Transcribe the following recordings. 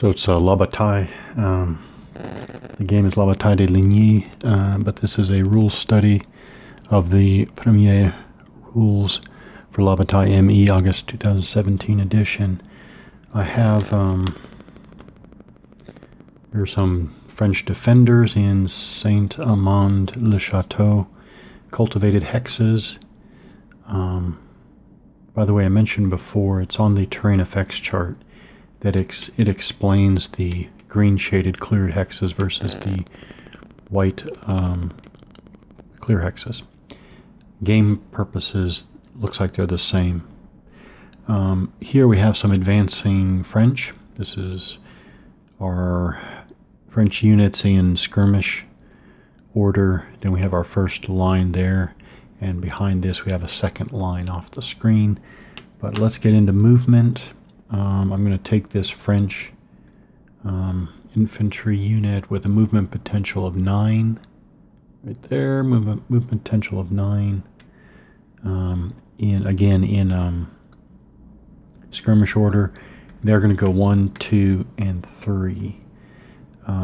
So it's La Bataille. The game is La Bataille de Ligny, but this is a rule study of the premier rules for La Bataille ME August 2017 edition. I have there are some French defenders in Saint-Amand-le-Château, cultivated hexes. By the way, I mentioned before, it's on the terrain effects chart that it explains the green shaded cleared hexes versus the white clear hexes. Game purposes, looks like they're the same. Here we have some advancing French. This is our French units in skirmish order. Then we have our first line there, and behind this we have a second line off the screen. But let's get into movement. I'm going to take this French infantry unit with a movement potential of 9. Right there, movement potential of 9. In skirmish order, they're going to go 1, 2, and 3.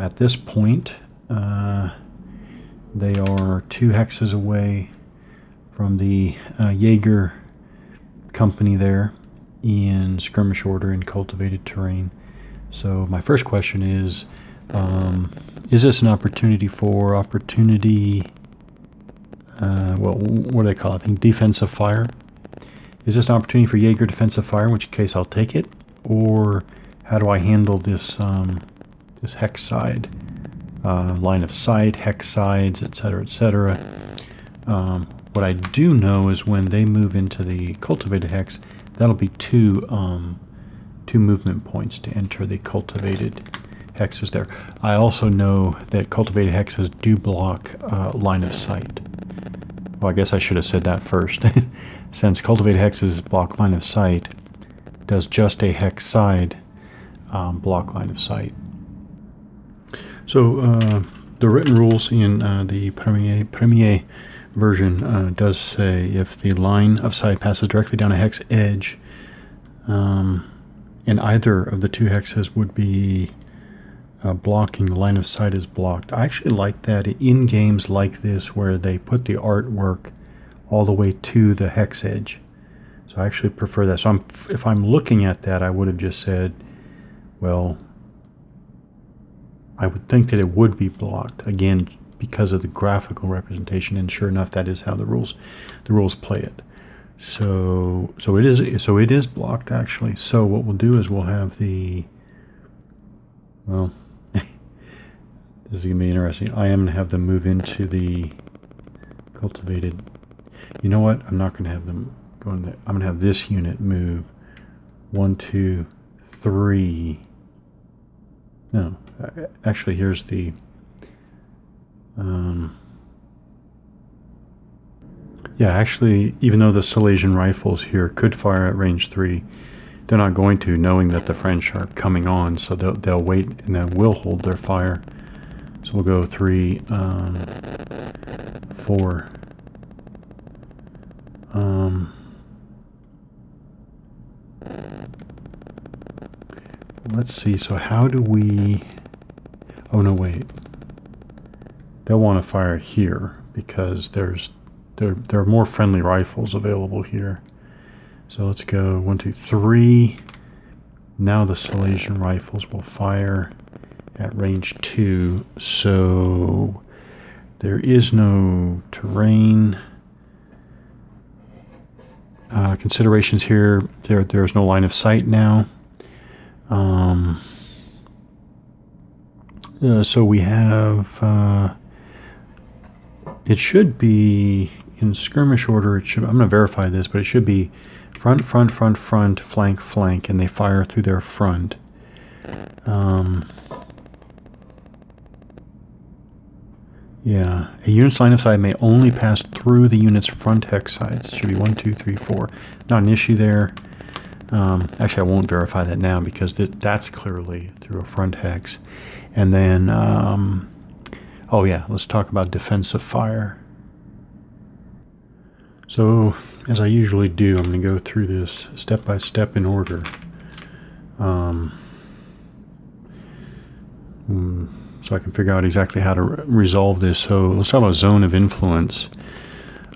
At this point, they are 2 hexes away from the Jaeger company there in skirmish order in cultivated terrain. So my first question is this an opportunity for what do they call it? I think defensive fire. Is this an opportunity for Jaeger defensive fire, in which case I'll take it? Or how do I handle this this hex side? Line of sight, hex sides, etc., etc. What I do know is when they move into the cultivated hex, that'll be two movement points to enter the cultivated hexes there. I also know that cultivated hexes do block line of sight. Well, I guess I should have said that first. Since cultivated hexes block line of sight, does just a hex side block line of sight? So the written rules in the premier version does say if the line of sight passes directly down a hex edge, and either of the 2 hexes would be blocking, the line of sight is blocked. I actually like that in games like this where they put the artwork all the way to the hex edge. So I actually prefer that. So if I'm looking at that, I would have just said, well, I would think that it would be blocked, again, because of the graphical representation, and sure enough, that is how the rules play it. So it is blocked, actually. So what we'll do is we'll have the, well, this is gonna be interesting. I am gonna have them move into the cultivated. You know what? I'm not gonna have them go in there. I'm gonna have this unit move 1, 2, 3. No, actually, here's the. Yeah, actually, even though the Silesian rifles here could fire at range 3, they're not going to, knowing that the French are coming on, so they'll wait and then will hold their fire. So we'll go 3, 4. Let's see, so how do we... Oh, no, wait. They'll want to fire here because there are more friendly rifles available here. So let's go 1, 2, 3. Now the Silesian rifles will fire at range 2. So there is no terrain considerations here. There's no line of sight now. So we have. It should be in skirmish order. I'm going to verify this, but it should be front, front, front, front, flank, flank, and they fire through their front. Yeah, a unit's line of sight may only pass through the unit's front hex sides. It should be 1, 2, 3, 4. Not an issue there. Actually, I won't verify that now because that's clearly through a front hex. And then, oh yeah, let's talk about defensive fire. So, as I usually do, I'm going to go through this step by step in order. so I can figure out exactly how to resolve this. So let's talk about zone of influence.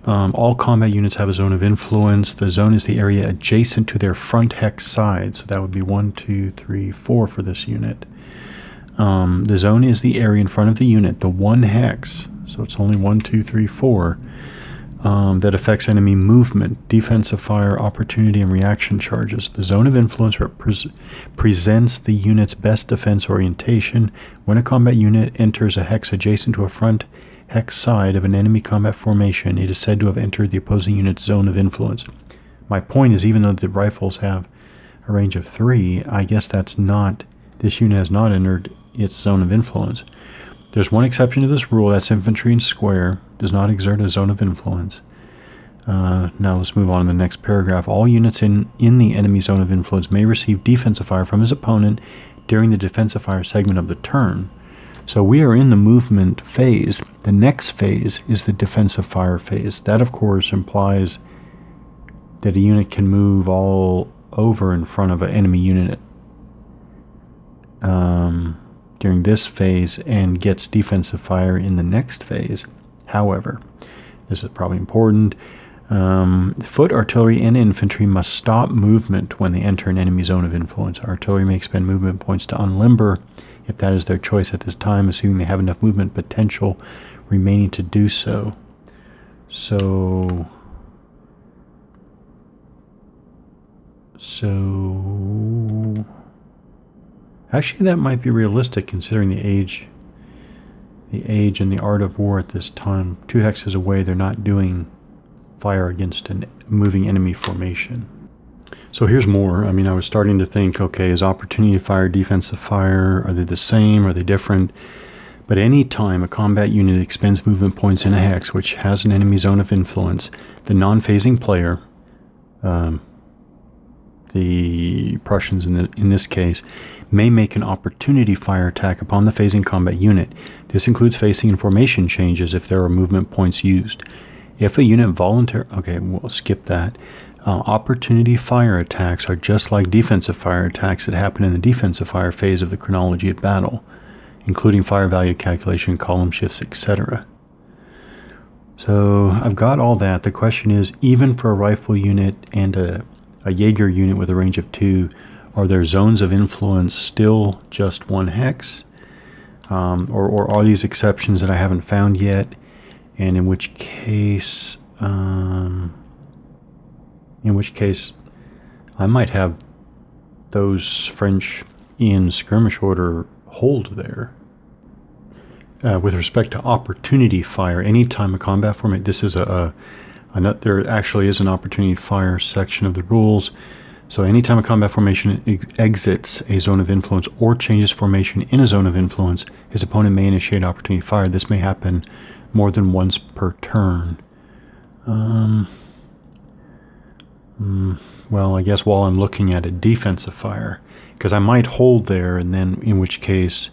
All combat units have a zone of influence. The zone is the area adjacent to their front hex side. So that would be 1, 2, 3, 4 for this unit. The zone is the area in front of the unit, the one hex. So it's only 1, 2, 3, 4. That affects enemy movement, defensive fire, opportunity, and reaction charges. The zone of influence presents the unit's best defense orientation. When a combat unit enters a hex adjacent to a front hex side of an enemy combat formation, it is said to have entered the opposing unit's zone of influence. My point is, even though the rifles have a range of 3, I guess this unit has not entered its zone of influence. There's one exception to this rule, that's infantry in square, does not exert a zone of influence. Now let's move on to the next paragraph. All units in the enemy zone of influence may receive defensive fire from his opponent during the defensive fire segment of the turn. So we are in the movement phase. The next phase is the defensive fire phase. That, of course, implies that a unit can move all over in front of an enemy unit during this phase and gets defensive fire in the next phase. However, this is probably important, foot, artillery, and infantry must stop movement when they enter an enemy zone of influence. Artillery may expend movement points to unlimber if that is their choice at this time, assuming they have enough movement potential remaining to do so. So actually that might be realistic considering the age and the art of war at this time. 2 hexes away, they're not doing fire against a moving enemy formation. So here's more. I mean, I was starting to think, okay, is opportunity fire, defensive fire, are they the same? Are they different? But any time a combat unit expends movement points in a hex which has an enemy zone of influence, the non-phasing player, the Prussians in this case, may make an opportunity fire attack upon the phasing combat unit. This includes facing and formation changes if there are movement points used. If a unit okay, we'll skip that. Opportunity fire attacks are just like defensive fire attacks that happen in the defensive fire phase of the chronology of battle, including fire value calculation, column shifts, etc. So I've got all that. The question is, even for a rifle unit and a Jaeger unit with a range of 2, are their zones of influence still just 1 hex? Or are these exceptions that I haven't found yet? And in which case I might have those French in skirmish order hold there. With respect to opportunity fire, anytime a combat formation, this is there actually is an opportunity fire section of the rules. So anytime a combat formation exits a zone of influence or changes formation in a zone of influence, his opponent may initiate opportunity fire. This may happen more than once per turn. Well, I guess while I'm looking at a defensive fire, because I might hold there, and then in which case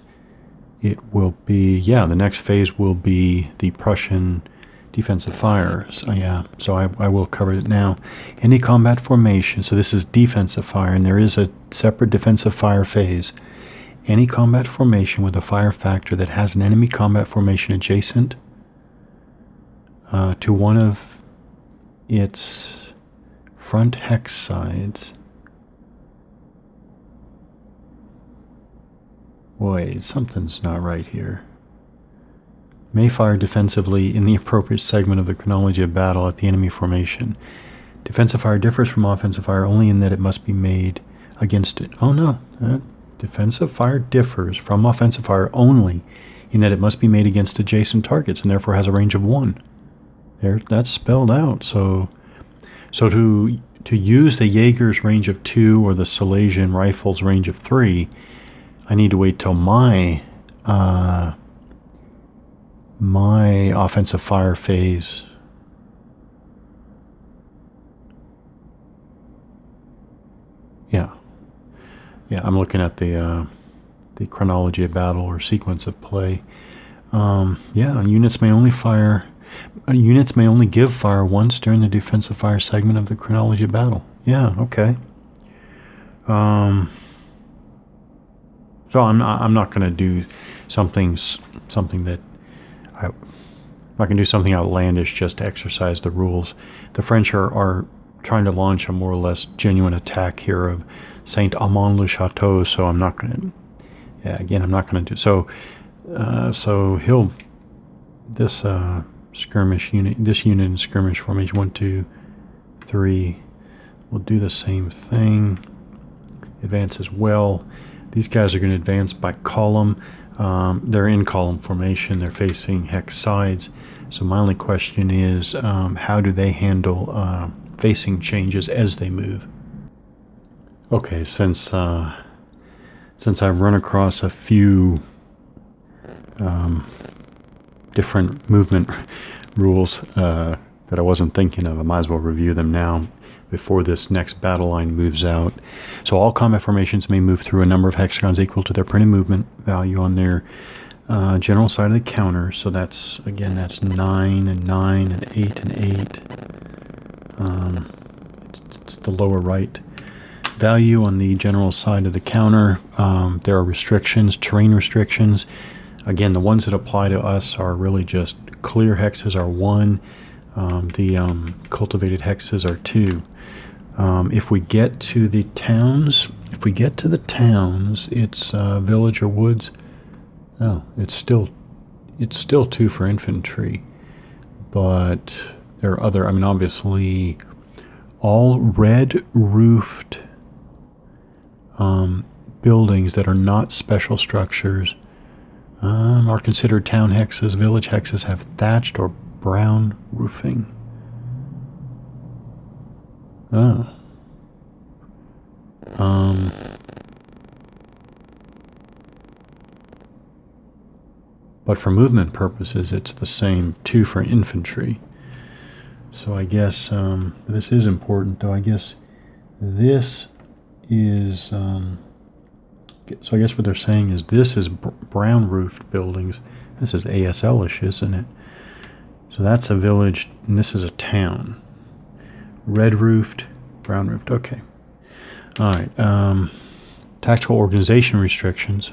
it will be, the next phase will be the Prussian defensive fire. So I will cover it now. Any combat formation, so this is defensive fire, and there is a separate defensive fire phase. Any combat formation with a fire factor that has an enemy combat formation adjacent to one of its front hex sides. Wait, something's not right here. May fire defensively in the appropriate segment of the chronology of battle at the enemy formation. Defensive fire differs from offensive fire only in that it must be made against it. Oh no, defensive fire differs from offensive fire only in that it must be made against adjacent targets and therefore has a range of 1. There, that's spelled out. So to use the Jaeger's range of 2 or the Silesian rifle's range of 3, I need to wait till my offensive fire phase. Yeah, I'm looking at the chronology of battle or sequence of play. Units may only give fire once during the defensive fire segment of the chronology of battle. Yeah, okay. So I'm not going to do something that I'm not going to do something outlandish just to exercise the rules. The French are trying to launch a more or less genuine attack here of Saint Amand-le-Château, so I'm not going to. Yeah, again, I'm not going to do so. So he'll this skirmish unit, this unit in skirmish formation 1, 2, 3. We'll do the same thing. Advance as well. These guys are going to advance by column. They're in column formation. They're facing hex sides. So my only question is, how do they handle facing changes as they move? Okay, since I've run across a few different movement rules that I wasn't thinking of, I might as well review them now before this next battle line moves out. So all combat formations may move through a number of hexagons equal to their printed movement value on their general side of the counter. So that's 9 and 9 and 8 and 8. It's the lower right value on the general side of the counter. There are restrictions, terrain restrictions. Again, the ones that apply to us are really just clear hexes are 1. The cultivated hexes are 2. If we get to the towns, it's village or woods. Oh, it's still 2 for infantry, but there are other. I mean, obviously, all red roofed buildings that are not special structures are considered town hexes. Village hexes have thatched or brown roofing. Oh. But for movement purposes, it's the same 2 for infantry. So I guess this is important, though. I guess this is. So I guess what they're saying is this is brown roofed buildings. This is ASL-ish, isn't it? So that's a village, and this is a town. Red roofed, brown roofed. Okay. All right. Tactical organization restrictions.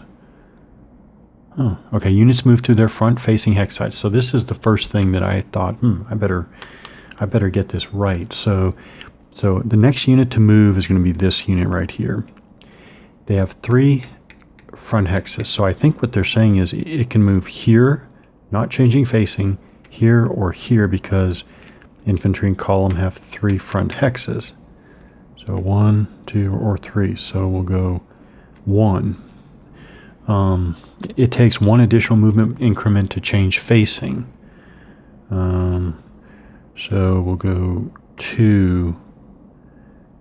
Oh, okay. Units move to their front-facing hex sites. So this is the first thing that I thought. I better get this right. So the next unit to move is going to be this unit right here. They have 3 front hexes. So I think what they're saying is it can move here, not changing facing, here or here, because infantry and column have 3 front hexes. So 1, 2, or 3. So we'll go 1. It takes 1 additional movement increment to change facing. So we'll go 2,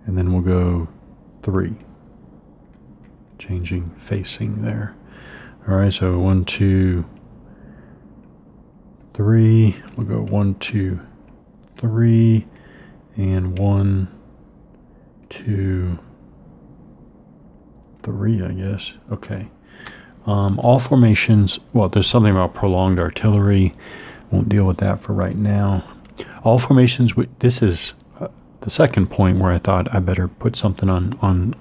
and then we'll go 3. Changing facing there. All right, so 1, 2, 3. We'll go 1, 2, 3, and 1, 2, 3, I guess. Okay. All formations, well, there's something about prolonged artillery. Won't deal with that for right now. All formations, this is the second point where I thought I better put something on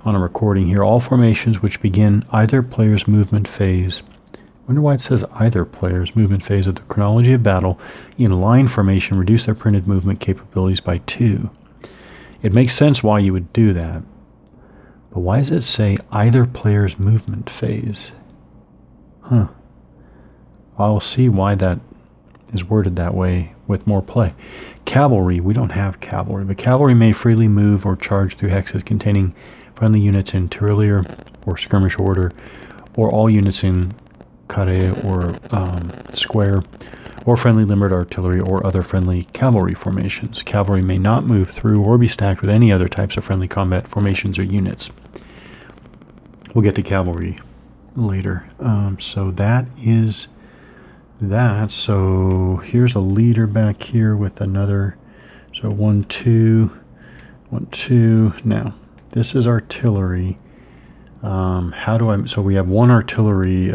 a recording here. All formations which begin either player's movement phase. I wonder why it says either player's movement phase of the chronology of battle in line formation reduce their printed movement capabilities by 2. It makes sense why you would do that. But why does it say either player's movement phase? I'll see why that is worded that way with more play. Cavalry, we don't have cavalry, but cavalry may freely move or charge through hexes containing friendly units in tirailleur or skirmish order, or all units in carré or square, or friendly limbered artillery or other friendly cavalry formations. Cavalry may not move through or be stacked with any other types of friendly combat formations or units. We'll get to cavalry later. So that is that. So here's a leader back here with another. So 1, 2, 1, 2. Now, this is artillery. So we have 1 artillery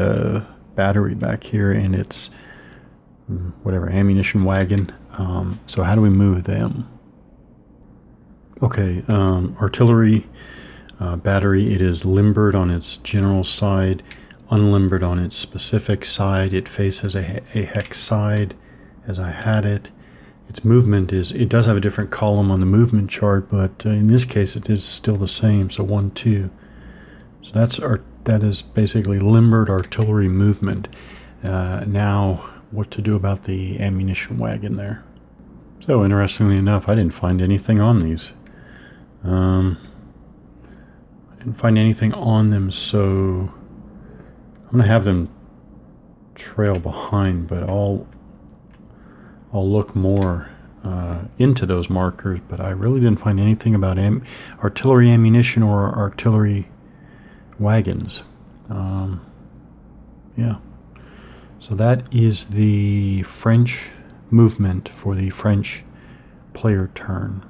battery back here, and it's whatever, ammunition wagon. So how do we move them? Okay, artillery battery, it is limbered on its general side. unlimbered on its specific side. It faces a hex side as I had it. Its movement it does have a different column on the movement chart, but in this case it is still the same, so 1, 2. So that is basically limbered artillery movement. Now, what to do about the ammunition wagon there? So interestingly enough, I didn't find anything on these. I didn't find anything on them, so I'm going to have them trail behind, but I'll look more into those markers, but I really didn't find anything about artillery ammunition or artillery wagons. Yeah. So that is the French movement for the French player turn.